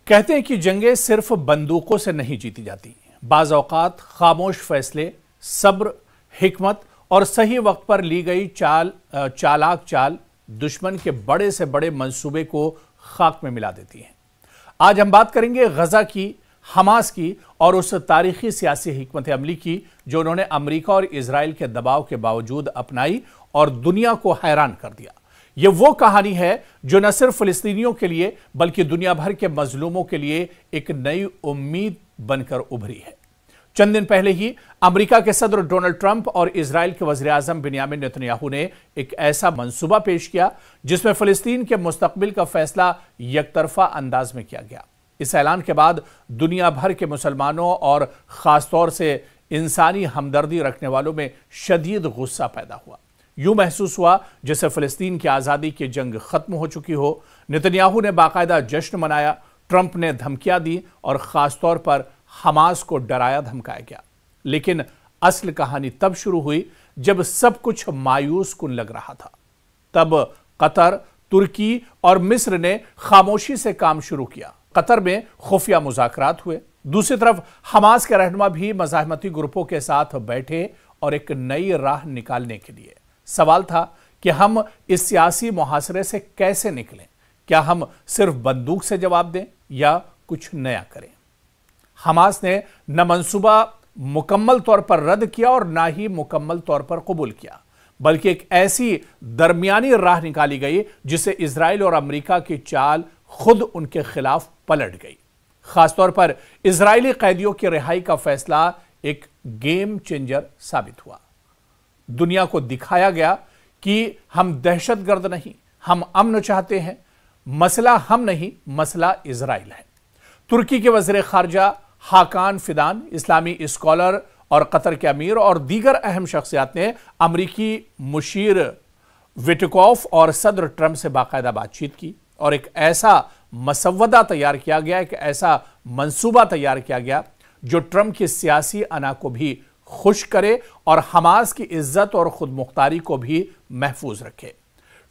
कहते हैं कि जंगें सिर्फ बंदूकों से नहीं जीती जाती। बाज़ औक़ात खामोश फैसले, सब्र, हिकमत और सही वक्त पर ली गई चालाक चाल दुश्मन के बड़े से बड़े मंसूबे को खाक में मिला देती हैं। आज हम बात करेंगे गजा की, हमास की और उस तारीखी सियासी हिकमत अमली की जो उन्होंने अमेरिका और इजराइल के दबाव के बावजूद अपनाई और दुनिया को हैरान कर दिया। यह वो कहानी है जो न सिर्फ फिलिस्तीनियों के लिए बल्कि दुनिया भर के मजलूमों के लिए एक नई उम्मीद बनकर उभरी है। चंद दिन पहले ही अमेरिका के सदर डोनाल्ड ट्रंप और इजराइल के वज़ीर आज़म बिन्यामिन नेतन्याहू ने एक ऐसा मंसूबा पेश किया जिसमें फिलिस्तीन के मुस्तकबिल का फैसला यकतरफा अंदाज में किया गया। इस ऐलान के बाद दुनिया भर के मुसलमानों और खासतौर से इंसानी हमदर्दी रखने वालों में शदीद गुस्सा पैदा हुआ। यूं महसूस हुआ जैसे फिलिस्तीन की आज़ादी की जंग खत्म हो चुकी हो। नेतन्याहू ने बाकायदा जश्न मनाया, ट्रंप ने धमकियां दी और खासतौर पर हमास को डराया धमकाया गया। लेकिन असल कहानी तब शुरू हुई जब सब कुछ मायूस कुन लग रहा था। तब कतर, तुर्की और मिस्र ने खामोशी से काम शुरू किया। कतर में खुफिया मुज़ाकरात हुए। दूसरी तरफ हमास के रहनुमा भी मज़ाहमती ग्रुपों के साथ बैठे और एक नई राह निकालने के लिए। सवाल था कि हम इस सियासी मुहासरे से कैसे निकलें। क्या हम सिर्फ बंदूक से जवाब दें या कुछ नया करें? हमास ने न मंसूबा मुकम्मल तौर पर रद्द किया और ना ही मुकम्मल तौर पर कबूल किया, बल्कि एक ऐसी दरमियानी राह निकाली गई जिसे इजराइल और अमेरिका की चाल खुद उनके खिलाफ पलट गई। खासतौर पर इजरायली कैदियों की रिहाई का फैसला एक गेम चेंजर साबित हुआ। दुनिया को दिखाया गया कि हम दहशतगर्द नहीं, हम अमन चाहते हैं। मसला हम नहीं, मसला इजराइल है। तुर्की के वज़ीर खारजा हाकान फिदान, इस्लामी स्कॉलर और कतर के अमीर और दीगर अहम शख्सियात ने अमरीकी मुशीर विटकॉफ और सदर ट्रंप से बाकायदा बातचीत की और एक ऐसा मसवदा तैयार किया गया, एक ऐसा मंसूबा तैयार किया गया जो ट्रंप की सियासी अना को भी खुश करे और हमास की इज्जत और खुद मुख्तारी को भी महफूज रखे।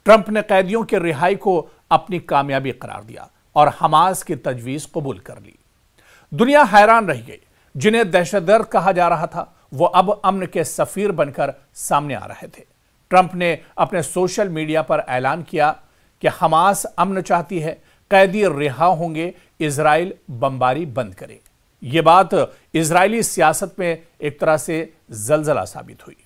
ट्रंप ने कैदियों की रिहाई को अपनी कामयाबी करार दिया और हमास की तजवीज कबूल कर ली। दुनिया हैरान रह गई। जिन्हें दहशतगर्द कहा जा रहा था वो अब अमन के सफीर बनकर सामने आ रहे थे। ट्रंप ने अपने सोशल मीडिया पर ऐलान किया कि हमास अमन चाहती है, कैदी रिहा होंगे, इजराइल बमबारी बंद करे। यह बात इजरायली सियासत में एक तरह से जलजला साबित हुई।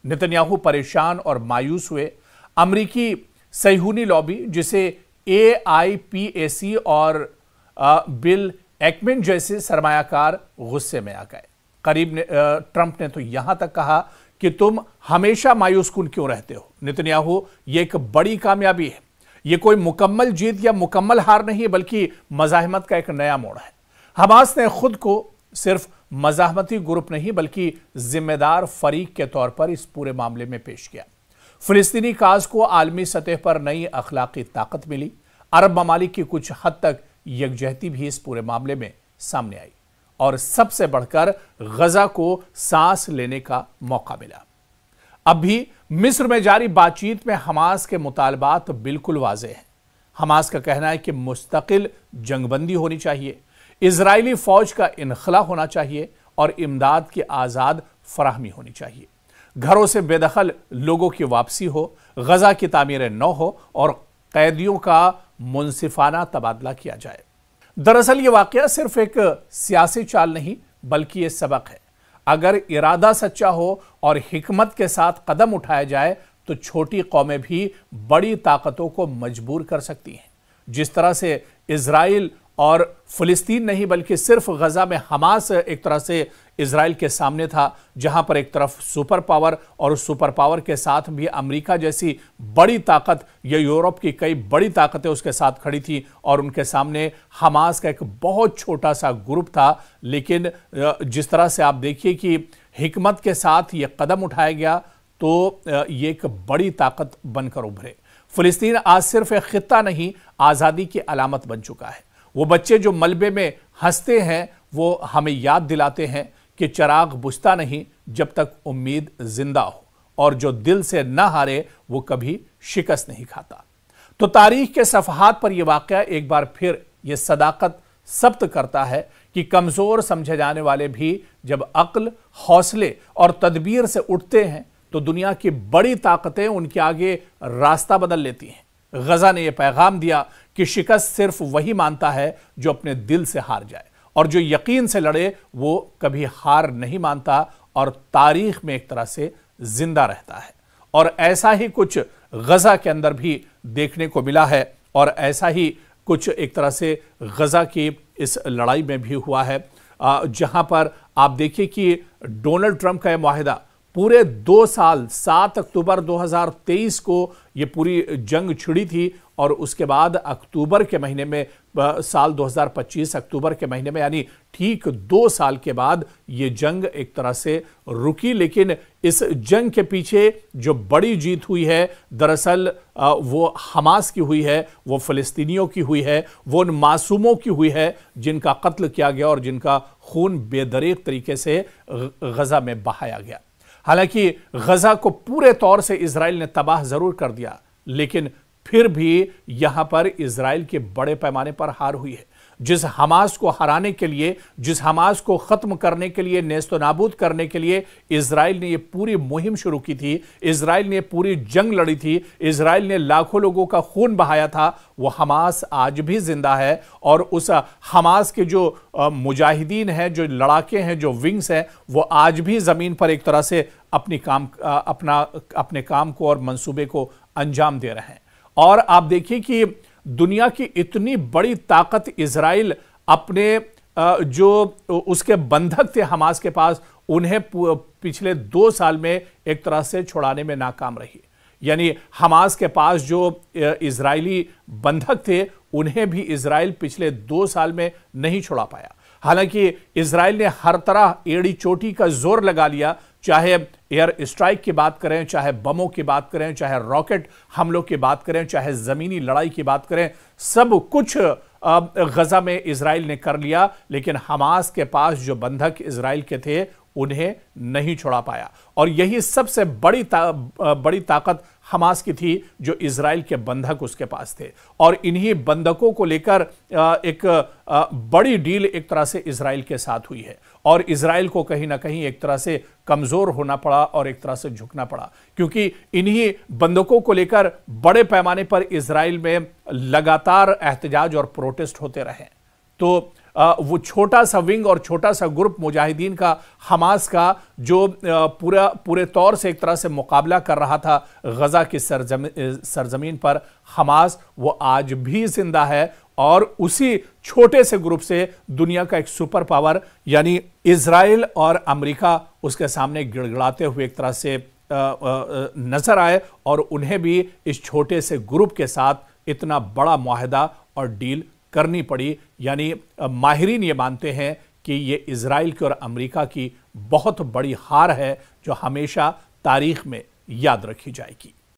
नेतन्याहू परेशान और मायूस हुए। अमरीकी सहीयूनी लॉबी जिसे AIPAC और बिल एक्मेन जैसे सरमायाकार गुस्से में आ गए। ट्रंप ने तो यहां तक कहा कि तुम हमेशा मायूस कुन क्यों रहते हो नेतन्याहू, यह एक बड़ी कामयाबी है। यह कोई मुकम्मल जीत या मुकम्मल हार नहीं है बल्कि मज़ाहमत का एक नया मोड़ है। हमास ने खुद को सिर्फ मज़ाहमती ग्रुप नहीं बल्कि जिम्मेदार फरीक के तौर पर इस पूरे मामले में पेश किया। फिलिस्तीनी काज को आलमी सतह पर नई अखलाकी ताकत मिली। अरब ममालिक की कुछ हद तक यकजहती भी इस पूरे मामले में सामने आई और सबसे बढ़कर गजा को सांस लेने का मौका मिला। अब भी मिस्र में जारी बातचीत में हमास के मुतालबात बिल्कुल वाज़ेह हैं। हमास का कहना है कि मुस्तकिल जंगबंदी होनी चाहिए, इजरायली फौज का इनखला होना चाहिए और इमदाद की आज़ाद फराहमी होनी चाहिए। घरों से बेदखल लोगों की वापसी हो, गजा की तामीर नौ हो और कैदियों का मुनसिफाना तबादला किया जाए। दरअसल यह वाकया सिर्फ एक सियासी चाल नहीं बल्कि यह सबक है। अगर इरादा सच्चा हो और हिकमत के साथ कदम उठाया जाए तो छोटी कौमें भी बड़ी ताकतों को मजबूर कर सकती हैं। जिस तरह से इजराइल और फिलिस्तीन नहीं बल्कि सिर्फ गजा में हमास एक तरह से इजराइल के सामने था, जहां पर एक तरफ सुपर पावर और उस सुपर पावर के साथ भी अमेरिका जैसी बड़ी ताकत या यूरोप की कई बड़ी ताकतें उसके साथ खड़ी थी और उनके सामने हमास का एक बहुत छोटा सा ग्रुप था। लेकिन जिस तरह से आप देखिए कि हिकमत के साथ ये कदम उठाया गया तो ये एक बड़ी ताकत बनकर उभरे। फिलिस्तीन आज सिर्फ एक खित्ता नहीं, आज़ादी की अलामत बन चुका है। वो बच्चे जो मलबे में हंसते हैं वो हमें याद दिलाते हैं कि चिराग बुझता नहीं जब तक उम्मीद जिंदा हो और जो दिल से न हारे वो कभी शिकस्त नहीं खाता। तो तारीख के सफहात पर यह वाकया एक बार फिर यह सदाकत, सब्त करता है कि कमजोर समझे जाने वाले भी जब अक्ल, हौसले और तदबीर से उठते हैं तो दुनिया की बड़ी ताकतें उनके आगे रास्ता बदल लेती हैं। गजा ने यह पैगाम दिया कि शिकस्त सिर्फ वही मानता है जो अपने दिल से हार जाए, और जो यकीन से लड़े वो कभी हार नहीं मानता और तारीख में एक तरह से जिंदा रहता है। और ऐसा ही कुछ गजा के अंदर भी देखने को मिला है, और ऐसा ही कुछ एक तरह से गजा की इस लड़ाई में भी हुआ है, जहां पर आप देखिए कि डोनाल्ड ट्रंप का यह मुआहिदा पूरे 2 साल 7 अक्टूबर 2023 को ये पूरी जंग छिड़ी थी, और उसके बाद अक्टूबर के महीने में साल 2025 अक्टूबर के महीने में, यानी ठीक 2 साल के बाद ये जंग एक तरह से रुकी। लेकिन इस जंग के पीछे जो बड़ी जीत हुई है दरअसल वो हमास की हुई है, वो फिलिस्तीनियों की हुई है, वो उन मासूमों की हुई है जिनका कत्ल किया गया और जिनका खून बेदरीग तरीके से गजा में बहाया गया। हालांकि गजा को पूरे तौर से इजराइल ने तबाह जरूर कर दिया, लेकिन फिर भी यहां पर इजराइल के बड़े पैमाने पर हार हुई है। जिस हमास को हराने के लिए, जिस हमास को खत्म करने के लिए, नेस्तो नाबूद करने के लिए इजराइल ने यह पूरी मुहिम शुरू की थी, इजराइल ने पूरी जंग लड़ी थी, इजराइल ने लाखों लोगों का खून बहाया था, वो हमास आज भी जिंदा है। और उस हमास के जो मुजाहिदीन हैं, जो लड़ाके हैं, जो विंग्स हैं, वो आज भी जमीन पर एक तरह से अपने काम को और मंसूबे को अंजाम दे रहे हैं। और आप देखिए कि दुनिया की इतनी बड़ी ताकत इजराइल अपने जो उसके बंधक थे हमास के पास, उन्हें पिछले 2 साल में एक तरह से छुड़ाने में नाकाम रही। यानी हमास के पास जो इजरायली बंधक थे उन्हें भी इजराइल पिछले 2 साल में नहीं छुड़ा पाया। हालांकि इजराइल ने हर तरह एड़ी चोटी का जोर लगा लिया, चाहे एयर स्ट्राइक की बात करें, चाहे बमों की बात करें, चाहे रॉकेट हमलों की बात करें, चाहे जमीनी लड़ाई की बात करें, सब कुछ गजा में इजराइल ने कर लिया। लेकिन हमास के पास जो बंधक इजराइल के थे उन्हें नहीं छुड़ा पाया। और यही सबसे बड़ी ताकत हमास की थी, जो इजराइल के बंधक उसके पास थे। और इन्हीं बंधकों को लेकर एक बड़ी डील एक तरह से इजराइल के साथ हुई है, और इजराइल को कहीं ना कहीं एक तरह से कमजोर होना पड़ा और एक तरह से झुकना पड़ा, क्योंकि इन्हीं बंधकों को लेकर बड़े पैमाने पर इजराइल में लगातार एहतजाज और प्रोटेस्ट होते रहे। तो वो छोटा सा विंग और छोटा सा ग्रुप मुजाहिदीन का, हमास का, जो पूरे तौर से एक तरह से मुकाबला कर रहा था गजा की सरजमीन पर, हमास वो आज भी जिंदा है। और उसी छोटे से ग्रुप से दुनिया का एक सुपर पावर यानी इजराइल और अमेरिका उसके सामने गिड़गिड़ाते हुए एक तरह से नजर आए, और उन्हें भी इस छोटे से ग्रुप के साथ इतना बड़ा मुआहदा और डील करनी पड़ी। यानी माहिरीन ये मानते हैं कि ये इजराइल की और अमेरिका की बहुत बड़ी हार है, जो हमेशा तारीख में याद रखी जाएगी।